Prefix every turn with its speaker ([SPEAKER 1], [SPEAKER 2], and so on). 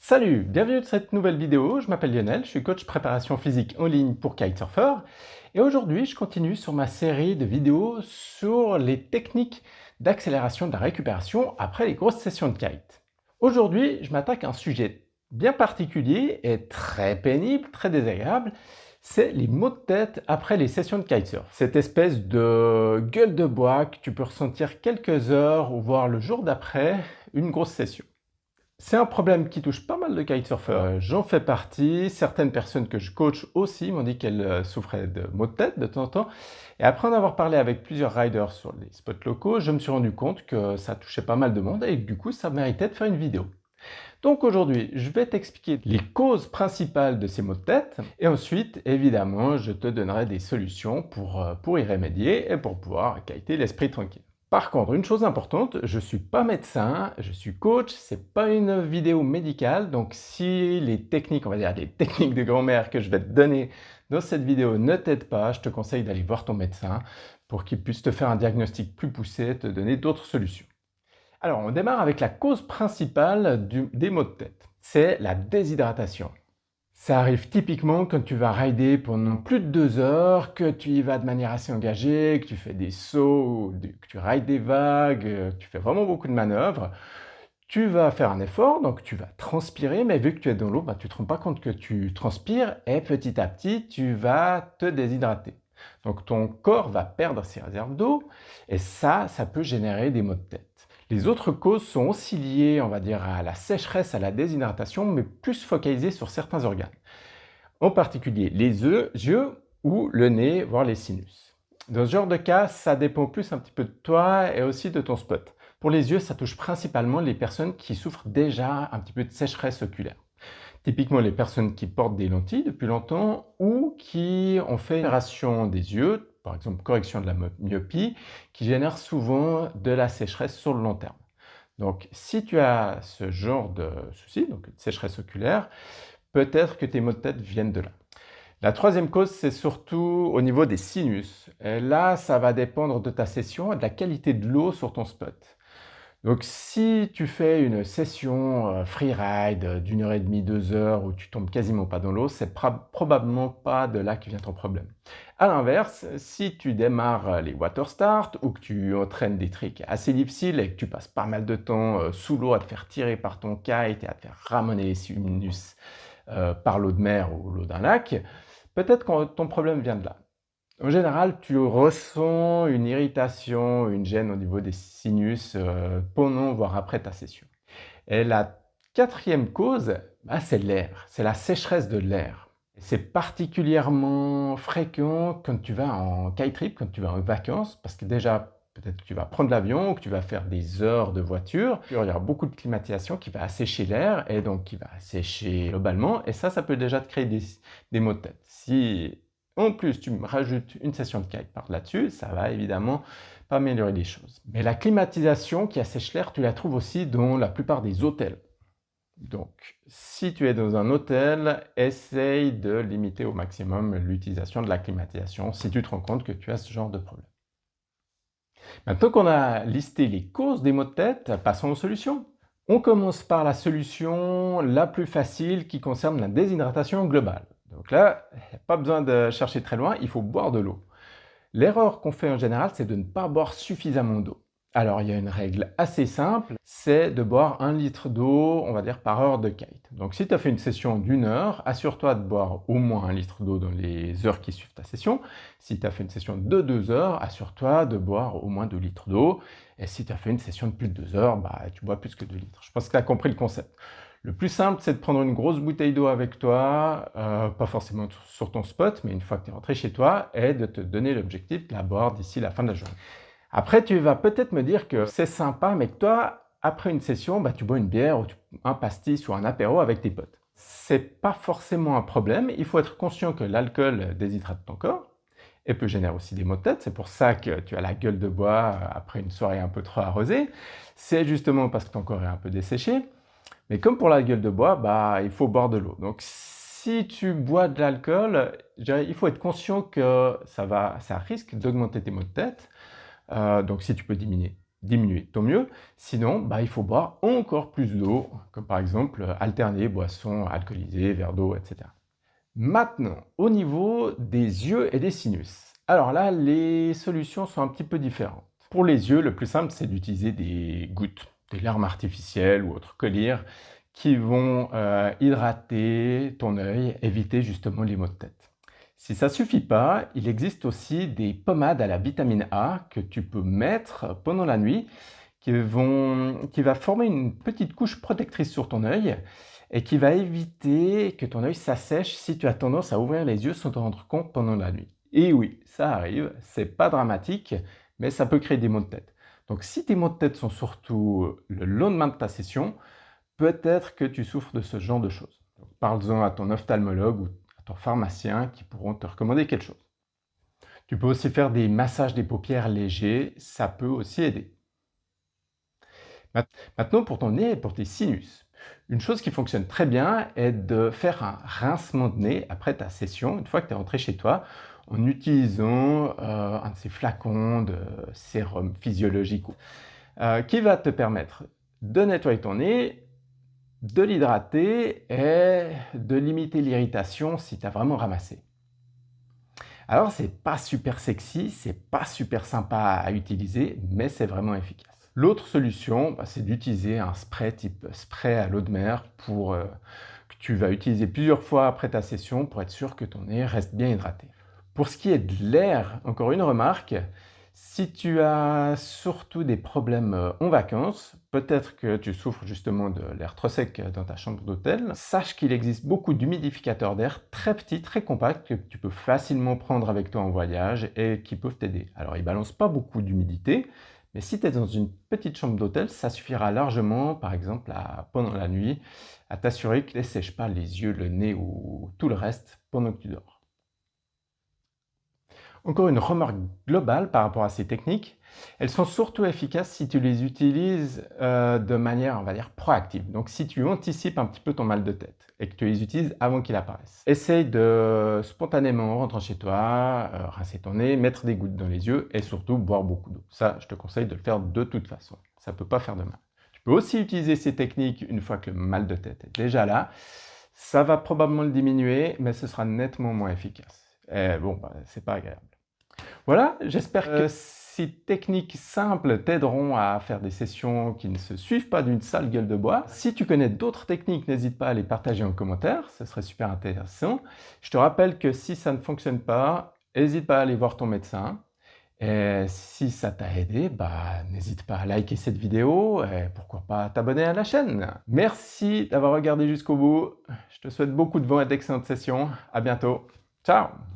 [SPEAKER 1] Salut, bienvenue dans cette nouvelle vidéo. Je m'appelle Lionel, je suis coach préparation physique en ligne pour kitesurfer. Et aujourd'hui, je continue sur ma série de vidéos sur les techniques d'accélération de la récupération après les grosses sessions de kite. Aujourd'hui, je m'attaque à un sujet bien particulier et très pénible, très désagréable. C'est les maux de tête après les sessions de kitesurf. Cette espèce de gueule de bois que tu peux ressentir quelques heures ou voire le jour d'après une grosse session. C'est un problème qui touche pas mal de kitesurfers. J'en fais partie. Certaines personnes que je coach aussi m'ont dit qu'elles souffraient de maux de tête de temps en temps. Et après en avoir parlé avec plusieurs riders sur les spots locaux, je me suis rendu compte que ça touchait pas mal de monde et que du coup, ça méritait de faire une vidéo. Donc aujourd'hui, je vais t'expliquer les causes principales de ces maux de tête et ensuite, évidemment, je te donnerai des solutions pour y remédier et pour pouvoir kiter l'esprit tranquille. Par contre, une chose importante, je ne suis pas médecin, je suis coach, c'est pas une vidéo médicale, donc si les techniques, on va dire les techniques de grand-mère que je vais te donner dans cette vidéo ne t'aident pas, je te conseille d'aller voir ton médecin pour qu'il puisse te faire un diagnostic plus poussé, te donner d'autres solutions. Alors, on démarre avec la cause principale des maux de tête, c'est la déshydratation. Ça arrive typiquement quand tu vas rider pendant plus de 2 heures, que tu y vas de manière assez engagée, que tu fais des sauts, que tu rides des vagues, que tu fais vraiment beaucoup de manœuvres. Tu vas faire un effort, donc tu vas transpirer, mais vu que tu es dans l'eau, tu ne te rends pas compte que tu transpires et petit à petit, tu vas te déshydrater. Donc ton corps va perdre ses réserves d'eau et ça peut générer des maux de tête. Les autres causes sont aussi liées, on va dire, à la sécheresse, à la déshydratation, mais plus focalisées sur certains organes. En particulier les yeux ou le nez, voire les sinus. Dans ce genre de cas, ça dépend plus un petit peu de toi et aussi de ton spot. Pour les yeux, ça touche principalement les personnes qui souffrent déjà un petit peu de sécheresse oculaire. Typiquement les personnes qui portent des lentilles depuis longtemps ou qui ont fait une opération des yeux, par exemple correction de la myopie, qui génère souvent de la sécheresse sur le long terme. Donc si tu as ce genre de souci, donc une sécheresse oculaire, peut-être que tes maux de tête viennent de là. La troisième cause, c'est surtout au niveau des sinus. Et là, ça va dépendre de ta session et de la qualité de l'eau sur ton spot. Donc si tu fais une session freeride d'une heure et demie, 2 heures où tu tombes quasiment pas dans l'eau, c'est probablement pas de là que vient ton problème. À l'inverse, si tu démarres les water start ou que tu entraînes des tricks assez difficiles et que tu passes pas mal de temps sous l'eau à te faire tirer par ton kite et à te faire ramener les sinus par l'eau de mer ou l'eau d'un lac, peut-être que ton problème vient de là. En général, tu ressens une irritation, une gêne au niveau des sinus pendant, voire après ta session. Et la quatrième cause, c'est l'air, c'est la sécheresse de l'air. C'est particulièrement fréquent quand tu vas en kite trip, quand tu vas en vacances, parce que déjà, peut-être que tu vas prendre l'avion ou que tu vas faire des heures de voiture. Il y aura beaucoup de climatisation qui va assécher l'air et donc qui va assécher globalement. Et ça peut déjà te créer des maux de tête. Si en plus tu me rajoutes une session de kite par là-dessus, ça va évidemment pas améliorer les choses. Mais la climatisation qui assèche l'air, tu la trouves aussi dans la plupart des hôtels. Donc, si tu es dans un hôtel, essaye de limiter au maximum l'utilisation de la climatisation si tu te rends compte que tu as ce genre de problème. Maintenant qu'on a listé les causes des maux de tête, passons aux solutions. On commence par la solution la plus facile qui concerne la déshydratation globale. Donc là, pas besoin de chercher très loin, il faut boire de l'eau. L'erreur qu'on fait en général, c'est de ne pas boire suffisamment d'eau. Alors il y a une règle assez simple, c'est de boire 1 litre d'eau, on va dire par heure de kite. Donc si tu as fait une session d'1 heure, assure-toi de boire au moins 1 litre d'eau dans les heures qui suivent ta session. Si tu as fait une session de 2 heures, assure-toi de boire au moins 2 litres d'eau. Et si tu as fait une session de plus de 2 heures, tu bois plus que 2 litres. Je pense que tu as compris le concept. Le plus simple, c'est de prendre une grosse bouteille d'eau avec toi, pas forcément sur ton spot, mais une fois que tu es rentré chez toi, et de te donner l'objectif de la boire d'ici la fin de la journée. Après, tu vas peut-être me dire que c'est sympa, mais que toi, après une session, tu bois une bière ou un pastis ou un apéro avec tes potes. C'est pas forcément un problème, il faut être conscient que l'alcool déshydrate ton corps et peut générer aussi des maux de tête. C'est pour ça que tu as la gueule de bois après une soirée un peu trop arrosée. C'est justement parce que ton corps est un peu desséché. Mais comme pour la gueule de bois, il faut boire de l'eau. Donc si tu bois de l'alcool, il faut être conscient que ça risque d'augmenter tes maux de tête. Donc si tu peux diminuer, diminuer, tant mieux. Sinon, il faut boire encore plus d'eau, comme par exemple alterner boissons alcoolisées, verre d'eau, etc. Maintenant, au niveau des yeux et des sinus. Alors là, les solutions sont un petit peu différentes. Pour les yeux, le plus simple, c'est d'utiliser des gouttes, des larmes artificielles ou autres collyres qui vont hydrater ton œil, éviter justement les maux de tête. Si ça ne suffit pas, il existe aussi des pommades à la vitamine A que tu peux mettre pendant la nuit qui va former une petite couche protectrice sur ton œil et qui va éviter que ton œil s'assèche si tu as tendance à ouvrir les yeux sans te rendre compte pendant la nuit. Et oui, ça arrive, c'est pas dramatique, mais ça peut créer des maux de tête. Donc si tes maux de tête sont surtout le lendemain de ta session, peut-être que tu souffres de ce genre de choses. Parle-en à ton ophtalmologue ou à ton pharmacien qui pourront te recommander quelque chose. Tu peux aussi faire des massages des paupières légers, ça peut aussi aider. Maintenant, pour ton nez et pour tes sinus, une chose qui fonctionne très bien est de faire un rincement de nez après ta session, une fois que tu es rentré chez toi, en utilisant un de ces flacons de sérum physiologique qui va te permettre de nettoyer ton nez, de l'hydrater et de limiter l'irritation si tu as vraiment ramassé. Alors, c'est pas super sexy, c'est pas super sympa à utiliser, mais c'est vraiment efficace. L'autre solution, c'est d'utiliser un spray type spray à l'eau de mer que tu vas utiliser plusieurs fois après ta session pour être sûr que ton nez reste bien hydraté. Pour ce qui est de l'air, encore une remarque, si tu as surtout des problèmes en vacances, peut-être que tu souffres justement de l'air trop sec dans ta chambre d'hôtel, sache qu'il existe beaucoup d'humidificateurs d'air très petits, très compacts, que tu peux facilement prendre avec toi en voyage et qui peuvent t'aider. Alors ils ne balancent pas beaucoup d'humidité, mais si tu es dans une petite chambre d'hôtel, ça suffira largement, par exemple, pendant la nuit, à t'assurer que ne sèche pas les yeux, le nez ou tout le reste pendant que tu dors. Encore une remarque globale par rapport à ces techniques, elles sont surtout efficaces si tu les utilises de manière, on va dire, proactive. Donc si tu anticipes un petit peu ton mal de tête et que tu les utilises avant qu'il apparaisse. Essaye de spontanément rentrer chez toi, rincer ton nez, mettre des gouttes dans les yeux et surtout boire beaucoup d'eau. Ça, je te conseille de le faire de toute façon. Ça ne peut pas faire de mal. Tu peux aussi utiliser ces techniques une fois que le mal de tête est déjà là. Ça va probablement le diminuer, mais ce sera nettement moins efficace. Et bon, c'est pas agréable. Voilà, j'espère que ces techniques simples t'aideront à faire des sessions qui ne se suivent pas d'une sale gueule de bois. Si tu connais d'autres techniques, n'hésite pas à les partager en commentaire, ce serait super intéressant. Je te rappelle que si ça ne fonctionne pas, n'hésite pas à aller voir ton médecin. Et si ça t'a aidé, n'hésite pas à liker cette vidéo et pourquoi pas t'abonner à la chaîne. Merci d'avoir regardé jusqu'au bout. Je te souhaite beaucoup de bonnes et d'excellentes sessions. À bientôt. Ciao!